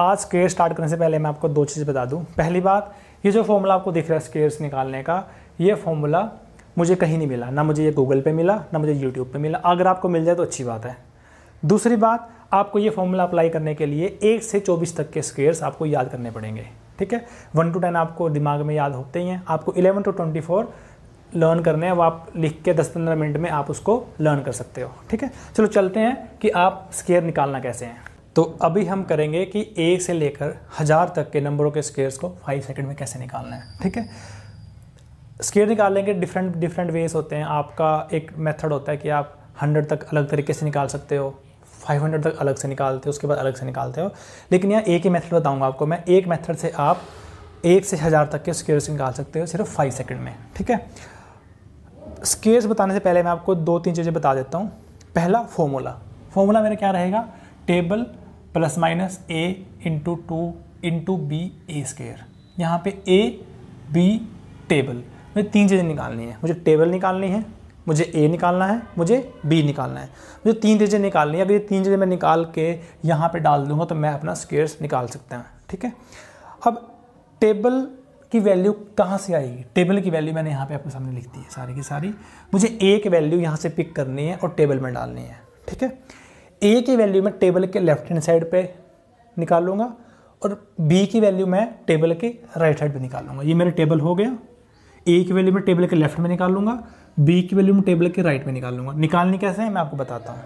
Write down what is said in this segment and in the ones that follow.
आज square start करने से पहले मैं आपको दो चीज़ बता दूं। पहली बात, ये जो फॉर्मूला आपको दिख रहा है स्क्वेयर्स निकालने का, ये फॉर्मूला मुझे कहीं नहीं मिला, ना मुझे ये गूगल पे मिला, ना मुझे यूट्यूब पे मिला। अगर आपको मिल जाए तो अच्छी बात है। दूसरी बात, आपको ये फॉर्मूला अप्लाई करने के लिए 1 से 24 तक के स्क्वेयर्स आपको याद करने पड़ेंगे, ठीक है। 1 to 10 आपको दिमाग में याद होते ही हैं, आपको 11 to 24 लर्न करने हैं। वो आप लिख के 10-15 मिनट में आप उसको लर्न कर सकते हो, ठीक है। चलो चलते हैं कि आप स्क्वेयर निकालना कैसे हैं। तो अभी हम करेंगे कि 1 से लेकर 1000 तक के नंबरों के स्क्वेयर्स को 5 सेकंड में कैसे निकालना है, ठीक है। स्क्वेयर निकालने के डिफरेंट वेज होते हैं। आपका एक मेथड होता है कि आप 100 तक अलग तरीके से निकाल सकते हो, 500 तक अलग से निकालते हो, उसके बाद अलग से निकालते हो। लेकिन यहाँ एक ही मेथड बताऊँगा आपको मैं। एक मेथड से आप 1 से 1000 तक के स्क्वेयर्स निकाल सकते हो सिर्फ 5 सेकंड में, ठीक है। स्क्वेयर्स बताने से पहले मैं आपको 2-3 चीज़ें बता देता हूँ। पहला, फॉर्मूला मेरा क्या रहेगा, table plus minus a into 2 into B A square. यहाँ पे a b टेबल, मुझे 3 चीज़ें निकालनी है। मुझे टेबल निकालनी है, मुझे a निकालना है, मुझे b निकालना है। मुझे 3 चीज़ें निकालनी है। अगर ये 3 चीज़ें मैं निकाल के यहाँ पे डाल दूँगा तो मैं अपना स्क्वेयर्स निकाल सकता हूँ, ठीक है। अब टेबल की वैल्यू कहाँ से आएगी? टेबल की वैल्यू मैंने यहाँ पे आपके सामने लिख दी है सारी की सारी। मुझे a की वैल्यू यहाँ से पिक करनी है और टेबल में डालनी है, ठीक है। a की वैल्यू मैं टेबल के लेफ्ट हैंड साइड पे निकालूंगा और b की वैल्यू मैं टेबल के राइट साइड पे निकालूंगा। ये मेरा टेबल हो गया। a की वैल्यू मैं टेबल के लेफ्ट में निकालूंगा, b की वैल्यू मैं टेबल के राइट में निकालूंगा। निकालनी कैसे है मैं आपको बताता हूँ।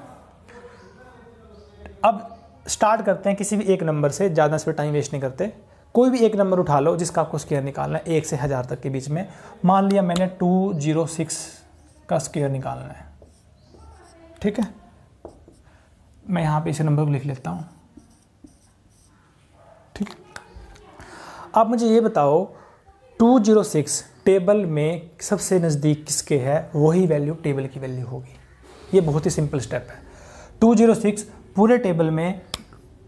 अब स्टार्ट करते हैं किसी भी एक नंबर से, ज़्यादा इस पर टाइम वेस्ट नहीं करते। कोई भी एक नंबर उठा लो जिसका आपको स्क्वायर निकालना है 1 से 1000 तक के बीच में। मान लिया मैंने 206 का स्क्वायर निकालना है, ठीक है। मैं यहाँ पे इस नंबर को लिख लेता हूँ, ठीक। अब मुझे ये बताओ 206 टेबल में सबसे नज़दीक किसके है, वही वैल्यू टेबल की वैल्यू होगी। ये बहुत ही सिंपल स्टेप है। 206 पूरे टेबल में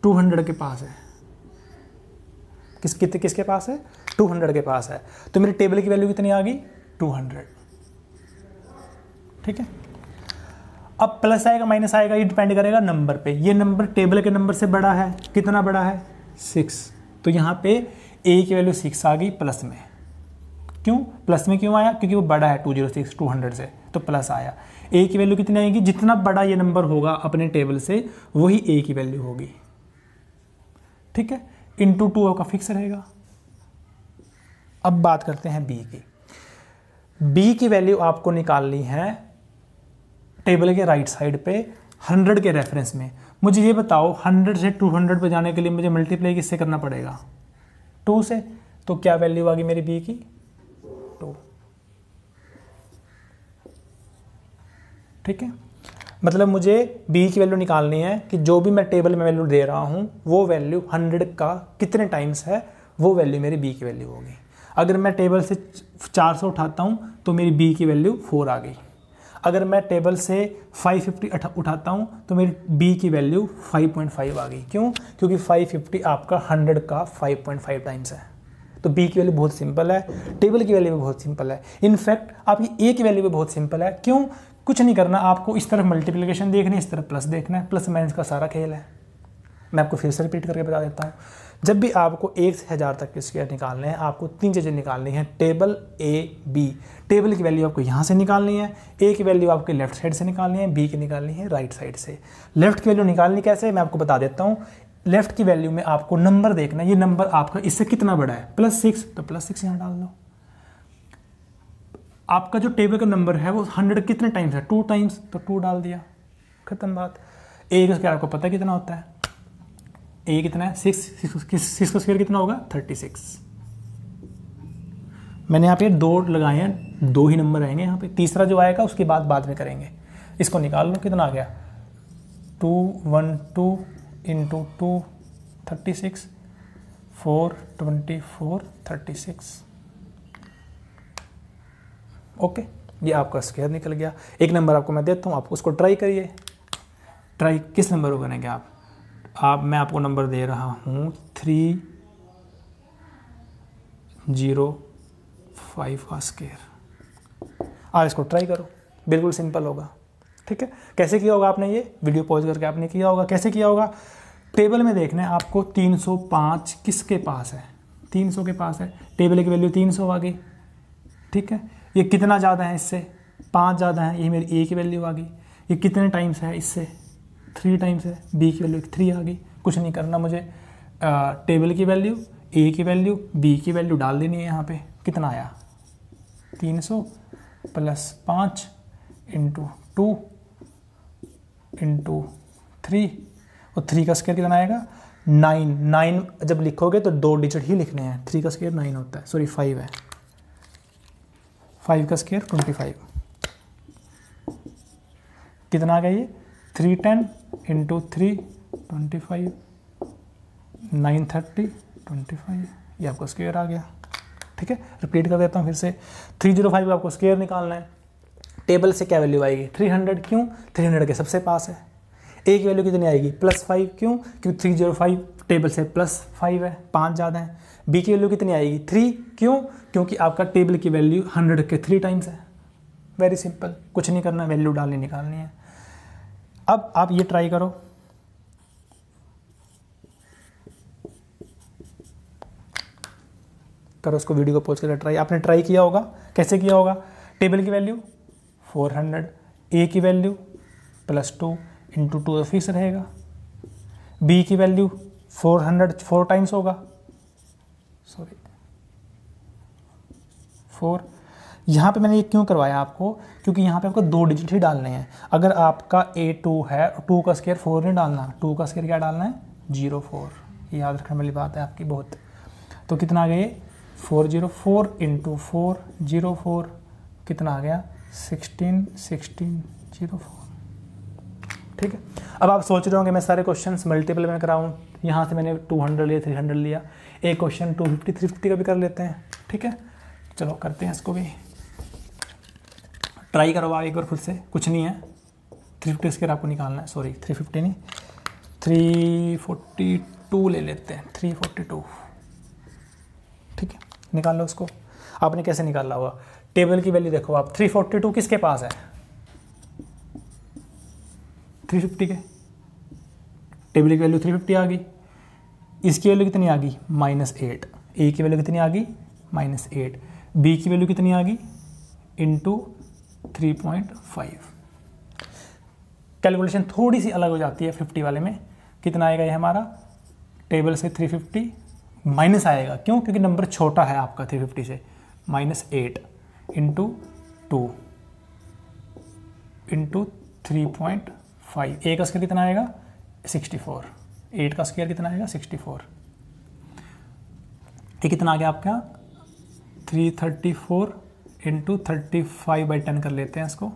200 के पास है। किसके पास है? 200 के पास है। तो मेरी टेबल की वैल्यू कितनी आ गई? 200, ठीक है। अब प्लस आएगा माइनस आएगा, ये डिपेंड करेगा नंबर पे। ये नंबर टेबल के नंबर से बड़ा है, कितना बड़ा है? 6। तो यहाँ पे a की वैल्यू 6 आ गई प्लस में। क्यों प्लस में? क्यों आया? क्योंकि वो बड़ा है 206 200 से, तो प्लस आया। a की वैल्यू कितनी आएगी? जितना बड़ा ये नंबर होगा अपने टेबल से वही a की वैल्यू होगी, ठीक है। इंटू 2 का फिक्स रहेगा। अब बात करते हैं b की। b की वैल्यू आपको निकालनी है टेबल के राइट साइड पे 100 के रेफरेंस में। मुझे ये बताओ 100 से 200 पे जाने के लिए मुझे मल्टीप्लाई किससे करना पड़ेगा? 2 से। तो क्या वैल्यू आ गई मेरी b की? 2, ठीक है। मतलब मुझे b की वैल्यू निकालनी है कि जो भी मैं टेबल में वैल्यू दे रहा हूँ वो वैल्यू 100 का कितने टाइम्स है, वो वैल्यू मेरी b की वैल्यू होगी। अगर मैं टेबल से 400 उठाता हूँ तो मेरी b की वैल्यू 4 आ गई। अगर मैं टेबल से 550 उठाता हूँ तो मेरी b की वैल्यू 5.5 आ गई। क्यों? क्योंकि 550 आपका 100 का 5.5 टाइम्स है। तो b की वैल्यू बहुत सिंपल है, टेबल की वैल्यू भी बहुत सिंपल है। इनफैक्ट आपकी a की वैल्यू भी बहुत सिंपल है। क्यों? कुछ नहीं करना आपको, इस तरफ मल्टीप्लिकेशन देखनी है, इस तरफ प्लस देखना है। प्लस माइनस का सारा खेल है। मैं आपको फिर से रिपीट करके बता देता हूँ। जब भी आपको 1 से 1000 तक के स्क्वायर निकालने हैं, आपको 3 चीज़ें निकालनी है। Table a b। टेबल की वैल्यू आपको यहाँ से निकालनी है, a की वैल्यू आपके लेफ्ट साइड से निकालनी है, b की निकालनी है राइट साइड से। लेफ्ट की वैल्यू निकालनी कैसे मैं आपको बता देता हूँ। लेफ्ट की वैल्यू में आपको नंबर देखना है, ये नंबर आपका इससे कितना बड़ा है? +6, तो +6 यहाँ डाल दो। आपका जो टेबल का नंबर है वो 100 कितने टाइम्स है? 2 टाइम्स, तो 2 डाल दिया, खत्म बात। a का स्क्वायर आपको पता है कितना होता है? a कितना है? 6 का स्क्वायर कितना होगा? 36। मैंने यहाँ पे 2 लगाए हैं, 2 ही नंबर आएंगे यहाँ पे। तीसरा जो आएगा उसके बाद में करेंगे। इसको निकाल लो, कितना आ गया? 212 इंटू 2 36, 4 24 36। ओके, ये आपका स्क्वायर निकल गया। एक नंबर आपको मैं देता हूँ, आप उसको ट्राई करिए। ट्राई किस नंबर को करेंगे आप? मैं आपको नंबर दे रहा हूँ 305 का स्क्वायर। आप इसको ट्राई करो, बिल्कुल सिंपल होगा, ठीक है। कैसे किया होगा आपने? ये वीडियो पॉज करके आपने किया होगा। कैसे किया होगा? टेबल में देखना है आपको 305 किसके पास है, 300 के पास है, टेबल की वैल्यू 300 आ गई, ठीक है। ये कितना ज़्यादा है इससे, 5 ज़्यादा है, ये मेरी ए की वैल्यू आ गई। ये कितने टाइम्स है इससे, 3 टाइम्स है, बी की वैल्यू 3 आ गई। कुछ नहीं करना मुझे, टेबल की वैल्यू, ए की वैल्यू, बी की वैल्यू डाल देनी है यहाँ पे। कितना आया, 300 + 5 × 2 × 3, और 3 का स्क्वायर कितना आएगा, 9 जब लिखोगे तो 2 डिजिट ही लिखने हैं। 3 का स्क्वायर 9 होता है, सॉरी 5 है, 5 का स्क्वायर 25। कितना आ गया ये, 310 × 3 25, 930 25, ये आपको स्क्वायर आ गया, ठीक है। रिपीट कर देता हूँ फिर से, 305 का आपको स्क्वायर निकालना है। टेबल से क्या वैल्यू आएगी, 300, क्यों, 300 के सबसे पास है। ए की वैल्यू कितनी आएगी, +5, क्यों, क्योंकि 305 टेबल से +5 है, 5 ज़्यादा है। बी की वैल्यू कितनी आएगी, 3, क्यों, क्योंकि आपका टेबल की वैल्यू 100 के 3 टाइम्स है। वेरी सिंपल, कुछ नहीं करना, वैल्यू डालनी निकालनी है। अब आप ये ट्राई करो, करो उसको, वीडियो को पॉज करके ट्राई। आपने ट्राई किया होगा, कैसे किया होगा, टेबल की वैल्यू 400, ए की वैल्यू +2 × 2 तो फिक्स रहेगा, बी की वैल्यू 400 4 टाइम्स होगा, सॉरी 4। यहाँ पे मैंने ये क्यों करवाया आपको, क्योंकि यहाँ पे आपको 2 डिजिट ही डालने हैं। अगर आपका A2 है, 2 का स्क्वायर 4 नहीं डालना, 2 का स्क्वायर क्या डालना है, 04। ये याद रखने वाली बात है आपकी बहुत। तो कितना आ गया, 404 × 4 04, कितना आ गया, 16 04, ठीक है। अब आप सोच रहे होंगे मैं सारे क्वेश्चंस मल्टीपल में कराऊं, यहाँ से मैंने 200 लिया, 300 लिया, एक क्वेश्चन 250 350 का भी कर लेते हैं, ठीक है। चलो करते हैं इसको भी, ट्राई करो आप एक बार खुद से, कुछ नहीं है। 350 स्क्वायर आपको निकालना है, सॉरी 350 नहीं, 342 ले लेते हैं, 342, ठीक है। निकाल लो उसको। आपने कैसे निकाला होगा, टेबल की वैल्यू देखो आप, 342 किसके पास है, 350 के, टेबल की वैल्यू 350 आ गई। इसकी वैल्यू कितनी आ गई, -8। ए की वैल्यू कितनी आ गई, -8। बी की वैल्यू कितनी आ गई, × 3.5। कैलकुलेशन थोड़ी सी अलग हो जाती है 50 वाले में। कितना आएगा ये हमारा, टेबल से 350 माइनस आएगा, क्यों, क्योंकि नंबर छोटा है आपका 350 से, -8 × 2 × 3.5। ए का स्क्वायर कितना आएगा, 64। 8 का स्क्वायर कितना आएगा, 64। ये कितना आ गया आपका, 334 × 35/10 कर लेते हैं इसको,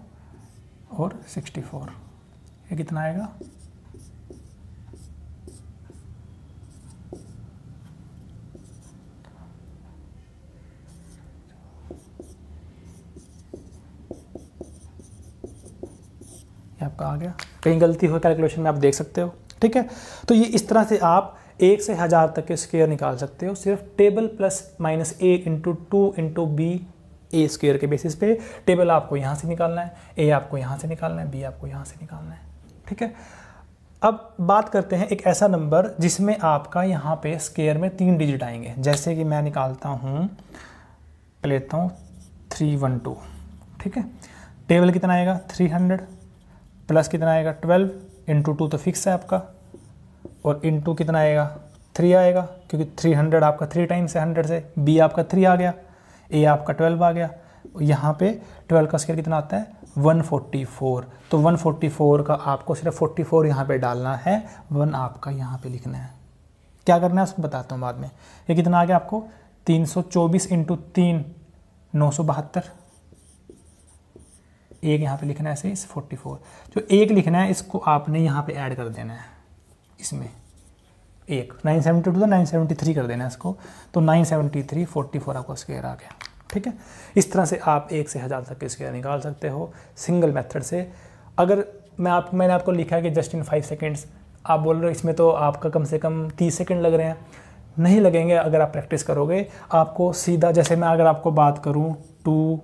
और 64। ये कितना आएगा, ये आपका आ गया। कहीं गलती हो कैलकुलेशन में आप देख सकते हो, ठीक है। तो ये इस तरह से आप 1 से 1000 तक के स्क्वायर निकाल सकते हो, सिर्फ table +-a × 2 × b A square के बेसिस पे। टेबल आपको यहाँ से निकालना है, ए आपको यहाँ से निकालना है, बी आपको यहाँ से निकालना है, ठीक है। अब बात करते हैं एक ऐसा नंबर जिसमें आपका यहाँ पे स्क्वायर में 3 डिजिट आएंगे। जैसे कि मैं निकालता हूँ, लेता हूँ 312, ठीक है। टेबल कितना आएगा, 300 प्लस कितना आएगा, 12 × 2 तो फिक्स है आपका, और × कितना आएगा, 3 आएगा, क्योंकि 300 आपका 3 टाइम्स है 100 से। बी आपका 3 आ गया, ए आपका 12 आ गया। यहाँ पे 12 का स्क्वायर कितना आता है, 144। तो 144 का आपको सिर्फ 44 यहाँ पे डालना है, 1 आपका यहाँ पे लिखना है। क्या करना है उसको बताता हूँ बाद में। ये कितना आ गया आपको, 324 × 3 972। एक यहाँ पे लिखना है ऐसे, इस 44 जो एक लिखना है इसको आपने यहाँ पे ऐड कर देना है, इसमें एक 972 तो 973 कर देना है इसको, तो 973 44 आपका स्क्वायर आ गया, ठीक है। इस तरह से आप 1 से 1000 तक के स्क्वायर निकाल सकते हो सिंगल मेथड से। अगर मैंने आपको लिखा है कि जस्ट इन 5 सेकेंड्स, आप बोल रहे हो इसमें तो आपका कम से कम 30 सेकेंड लग रहे हैं। नहीं लगेंगे अगर आप प्रैक्टिस करोगे। आपको सीधा, जैसे मैं अगर आपको बात करूँ 2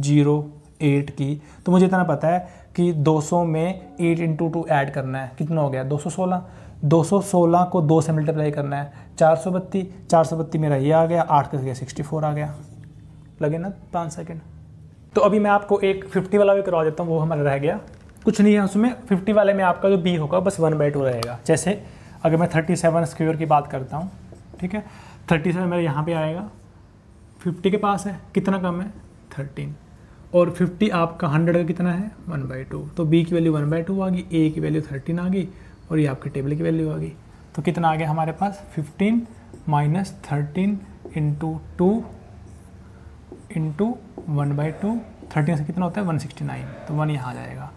0 8 की, तो मुझे इतना पता है कि 200 में 8 इंटू 2 ऐड करना है, कितना हो गया 216। 216 को 2 से मल्टीप्लाई करना है 432, 432 मेरा ये आ गया, 8 का 64 आ गया, लगे ना 5 सेकेंड। तो अभी मैं आपको एक 50 वाला भी करवा देता हूँ, वो हमारा रह गया, कुछ नहीं है उसमें। 50 वाले में आपका जो b होगा बस 1/2 रहेगा। जैसे अगर मैं 37 स्क्वायर की बात करता हूँ, ठीक है, 37 मेरा यहाँ पे आएगा, 50 के पास है, कितना कम है 13, और 50 आपका 100 का कितना है 1/2, तो b की वैल्यू 1/2 आ गई, a की वैल्यू 13 आ गई, और ये आपके टेबल की वैल्यू आ गई। तो कितना आ गया हमारे पास 15 माइनस 13 इंटू 2 इंटू 1/2, 13 से कितना होता है 169, तो 1 यहाँ आ जाएगा।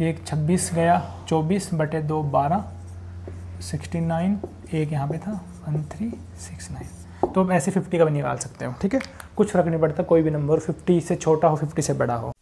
ये 26 गया, 24/2 12, 69, एक यहाँ पे था 1369। तो अब ऐसे 50 का भी निकाल सकते हो, ठीक है, कुछ फ़र्क नहीं पड़ता, कोई भी नंबर 50 से छोटा हो 50 से बड़ा हो।